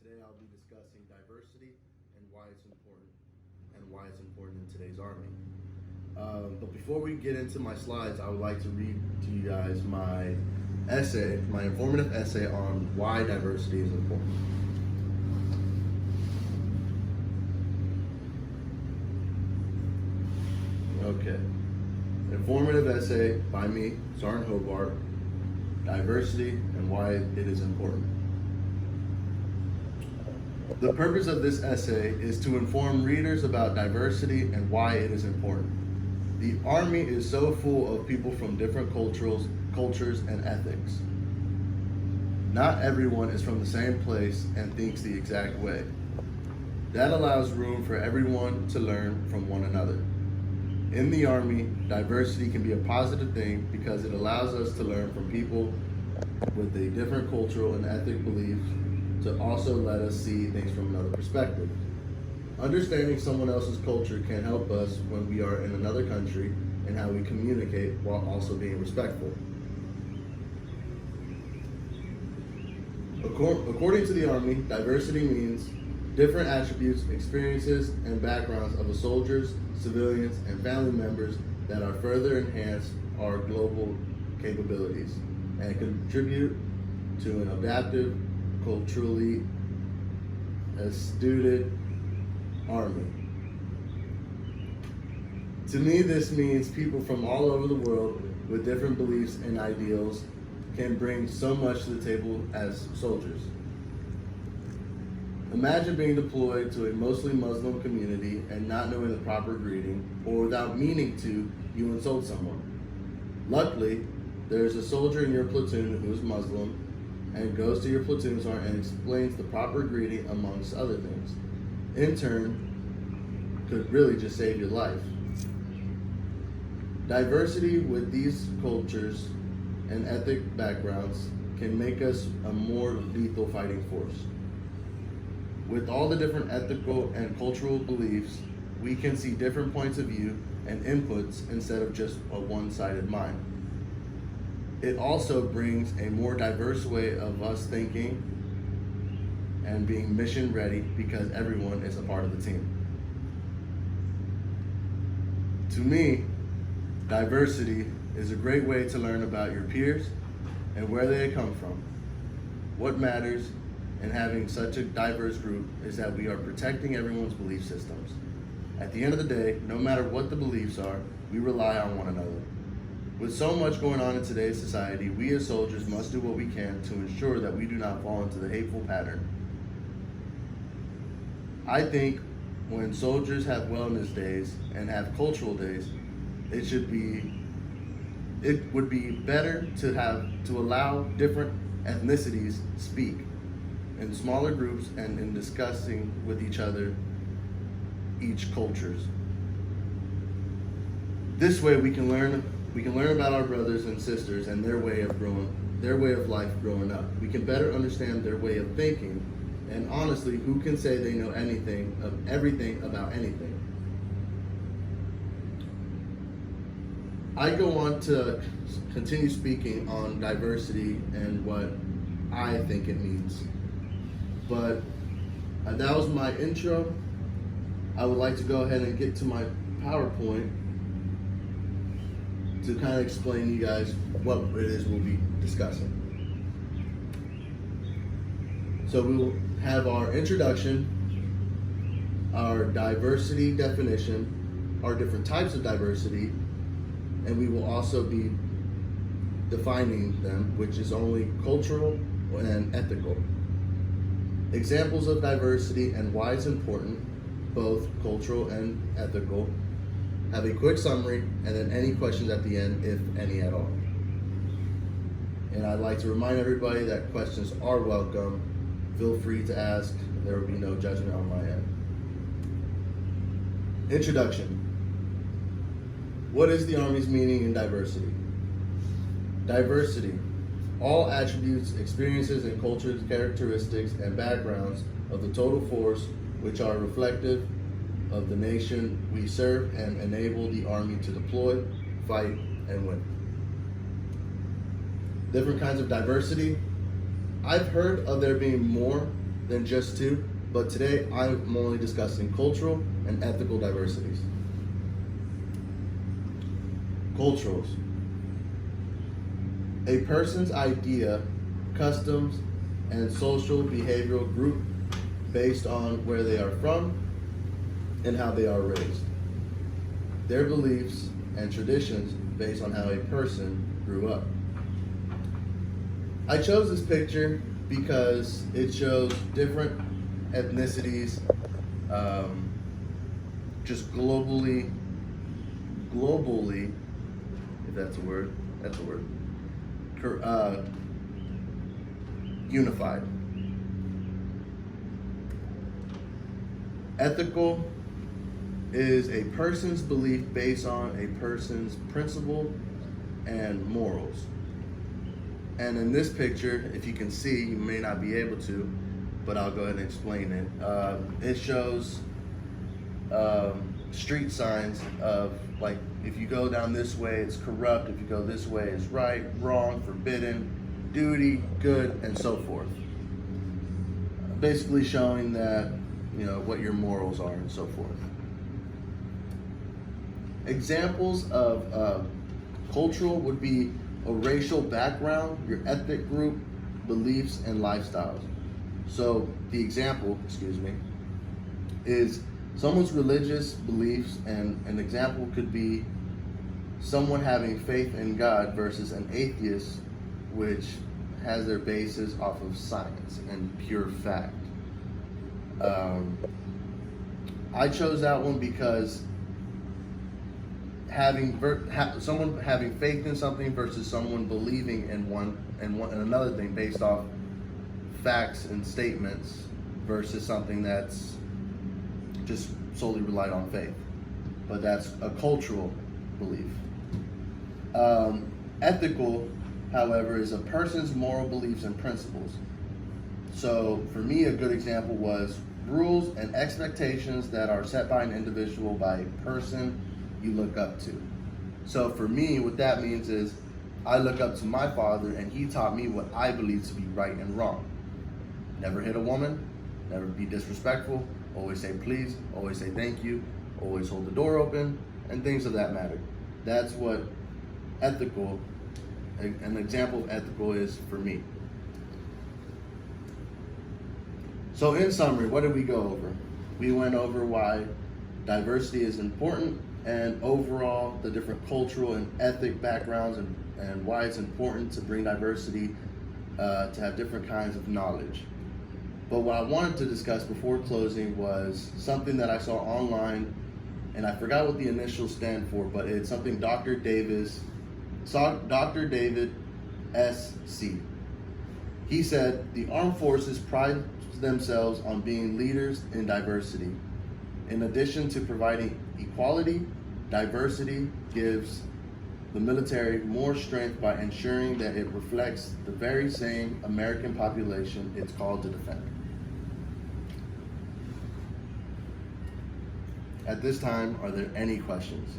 today I'll be discussing diversity and why it's important in today's Army. But before we get into my slides, I would like to read to you guys my essay, my informative essay on why diversity is important. Okay. Informative essay by me, Sergeant Hobart, diversity and why it is important. The purpose of this essay is to inform readers about diversity and why it is important. The Army is so full of people from different cultures and ethics. Not everyone is from the same place and thinks the exact way. That allows room for everyone to learn from one another. In the Army, diversity can be a positive thing because it allows us to learn from people with a different cultural and ethnic beliefs to also let us see things from another perspective. Understanding someone else's culture can help us when we are in another country and how we communicate while also being respectful. According to the Army, diversity means different attributes, experiences, and backgrounds of the soldiers, civilians, and family members that are further enhance our global capabilities and contribute to an adaptive, culturally astute Army. To me, this means people from all over the world with different beliefs and ideals can bring so much to the table as soldiers. Imagine being deployed to a mostly Muslim community and not knowing the proper greeting, or without meaning to, you insult someone. Luckily, there is a soldier in your platoon who is Muslim and goes to your platoon sergeant and explains the proper greeting amongst other things. In turn, could really just save your life. Diversity with these cultures and ethnic backgrounds can make us a more lethal fighting force. With all the different ethical and cultural beliefs, we can see different points of view and inputs instead of just a one-sided mind. It also brings a more diverse way of us thinking and being mission ready because everyone is a part of the team. To me, diversity is a great way to learn about your peers and where they come from. What matters in having such a diverse group is that we are protecting everyone's belief systems. At the end of the day, no matter what the beliefs are, we rely on one another. With so much going on in today's society, we as soldiers must do what we can to ensure that we do not fall into the hateful pattern. I think when soldiers have wellness days and have cultural days, it would be better to allow different ethnicities speak in smaller groups and in discussing with each other each cultures. This way we can learn about our brothers and sisters and their way of life growing up. We can better understand their way of thinking, and honestly, who can say they know everything about anything? I go on to continue speaking on diversity and what I think it means. But that was my intro. I would like to go ahead and get to my PowerPoint to kind of explain to you guys what it is we'll be discussing. So we will have our introduction, our diversity definition, our different types of diversity, and we will also be defining them, which is only cultural and ethical. Examples of diversity and why it's important, both cultural and ethical. Have a quick summary, and then any questions at the end, if any at all. And I'd like to remind everybody that questions are welcome. Feel free to ask. There will be no judgment on my end. Introduction. What is the Army's meaning in diversity? Diversity. All attributes, experiences, and cultures, characteristics, and backgrounds of the total force which are reflective of the nation we serve and enable the Army to deploy, fight, and win. Different kinds of diversity. I've heard of there being more than just two, but today I'm only discussing cultural and ethical diversities. Culturals. A person's idea, customs, and social behavioral group based on where they are from and how they are raised. Their beliefs and traditions based on how a person grew up. I chose this picture because it shows different ethnicities, just globally, if that's a word, unified. Ethical is a person's belief based on a person's principle and morals. And in this picture, if you can see, you may not be able to, but I'll go ahead and explain it. It shows street signs of, like, if you go down this way, it's corrupt. If you go this way, it's right, wrong, forbidden, duty, good, and so forth. Basically showing that, what your morals are and so forth. Examples of cultural would be a racial background, your ethnic group, beliefs, and lifestyles. So the example, is someone's religious beliefs, and an example could be someone having faith in God versus an atheist, which has their basis off of science and pure fact. I chose that one because someone having faith in something versus someone believing in one and another thing based off facts and statements versus something that's just solely relied on faith, but that's a cultural belief. Ethical, however, is a person's moral beliefs and principles. So for me, a good example was rules and expectations that are set by an individual, by a person you look up to. So for me, what that means is I look up to my father, and he taught me what I believe to be right and wrong. Never hit a woman, never be disrespectful, always say please, always say thank you, always hold the door open, and things of that matter. That's what ethical, an example of ethical is for me. So in summary, what did we go over? We went over why diversity is important, and overall the different cultural and ethnic backgrounds, and why it's important to bring diversity, to have different kinds of knowledge. But what I wanted to discuss before closing was something that I saw online, and I forgot what the initials stand for, but it's something Dr. David S.C. He said, the armed forces pride themselves on being leaders in diversity. In addition to providing equality, diversity gives the military more strength by ensuring that it reflects the very same American population it's called to defend. At this time, are there any questions?